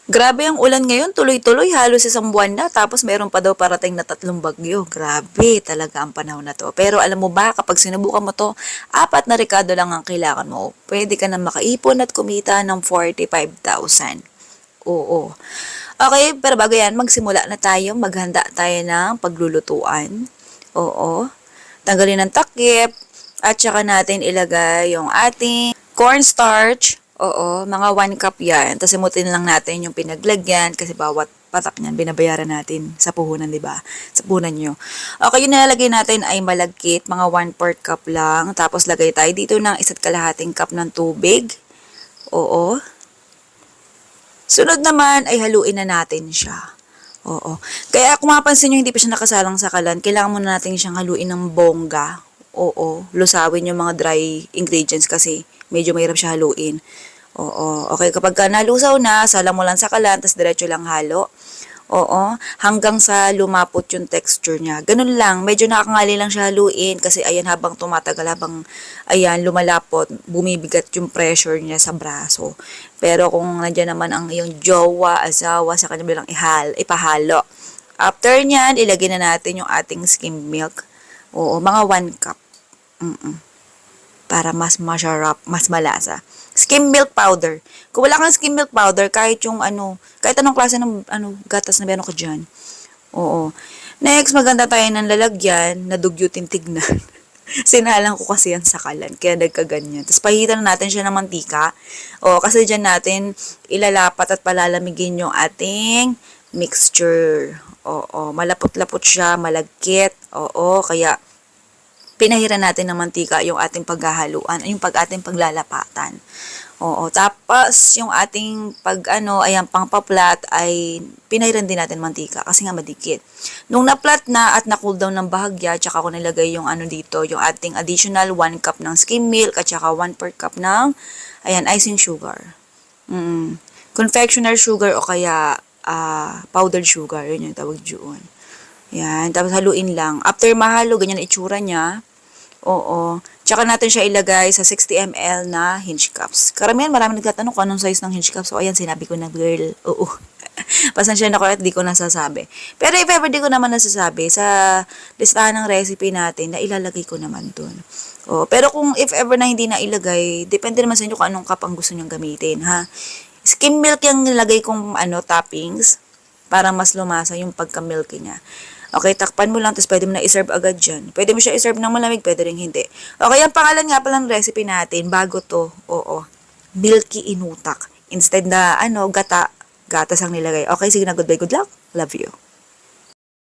Grabe ang ulan ngayon, tuloy-tuloy, halos isang buwan na, tapos meron pa daw parating na 3 bagyo. Grabe talaga ang panahon na to. Pero alam mo ba, kapag sinubukan mo to, 4 na rekado lang ang kailangan mo. Pwede ka na makaipon at kumita ng 45,000. Oo. Okay, pero bago yan, magsimula na tayo, maghanda tayo ng paglulutuan. Oo. Tanggalin ng takip, at saka natin ilagay yung ating cornstarch. Oo, mga 1 cup yan. Tapos imutin lang natin yung pinaglagyan kasi bawat patak niyan binabayaran natin sa puhunan, di ba? Sa puhunan nyo. Okay, yung nilalagay natin ay malagkit, mga 1/4 cup lang. Tapos lagay tayo dito ng 1.5 cup ng tubig. Oo. Sunod naman ay haluin na natin siya. Oo. Kaya kung mapansin nyo, hindi pa siya nakasalang sa kalan, kailangan muna natin siyang haluin ng bongga. Oo. Lusawin yung mga dry ingredients kasi medyo mahirap siya haluin. Oo. Okay, kapag ka nalusaw na, sala mo lang sa kalan, tapos diretso lang halo. Oo. Hanggang sa lumapot yung texture niya. Ganun lang. Medyo nakakangali lang siya haluin kasi ayan habang tumatagal, habang ayan lumalapot, bumibigat yung pressure niya sa braso. Pero kung nandiyan naman ang iyong jowa, asawa, sa kanya bilang ipahalo. After nyan, ilagay na natin yung ating skim milk. Oo, mga 1 cup. Para mas masarap, mas malasa. Skim milk powder. Kung wala kang skim milk powder, kahit yung kahit anong klase ng gatas na meron ka dyan. Oo. Next, maganda tayo ng lalagyan na dugyutin tignan. Sinalang ko kasi yan sa kalan, kaya nagkaganyan. Tapos pahitan na natin siya ng mantika. O, kasi dyan natin ilalapat at palalamigin yung ating mixture. Oo, malapot-lapot siya, malagkit. Oo, kaya pinahiran natin ng mantika yung ating paghahaluan, yung ating paglalapatan. Oo, tapos yung ating ayan, pangpaplat ay pinahiran din natin mantika kasi nga madikit. Nung naplat na at na-cool down ng bahagya, tsaka ko nilagay yung dito, yung ating additional 1 cup ng skim milk at tsaka 1/4 cup ng, ayan, icing sugar. Confectioner sugar o kaya powdered sugar, yun yung tawag doon. Yan, tapos haluin lang. After mahalo, ganyan itsura niya. Oo. Tsaka natin siya ilagay sa 60 ml na hinge cups. Karamihan marami nagtatanong kung anong size ng hinge cups. So, ayan, sinabi ko na, girl. Oo. Pasensya na ko at di ko nasasabi. Pero if ever di ko naman nasasabi, sa listahan ng recipe natin, na ilalagay ko naman dun. Oo. Pero kung if ever na hindi na ilagay, depende naman sa inyo kung anong cup ang gusto nyong gamitin, ha? Skim milk yung nilagay kong toppings para mas lumasa yung pagka-milky niya. Okay, takpan mo lang, tapos pwede mo na i-serve agad dyan. Pwede mo siya i-serve ng malamig, pwede rin hindi. Okay, ang pangalan nga pala ng recipe natin, bago to, oo, milky inutak. Instead na, gatas ang nilagay. Okay, sige na, goodbye, good luck. Love you.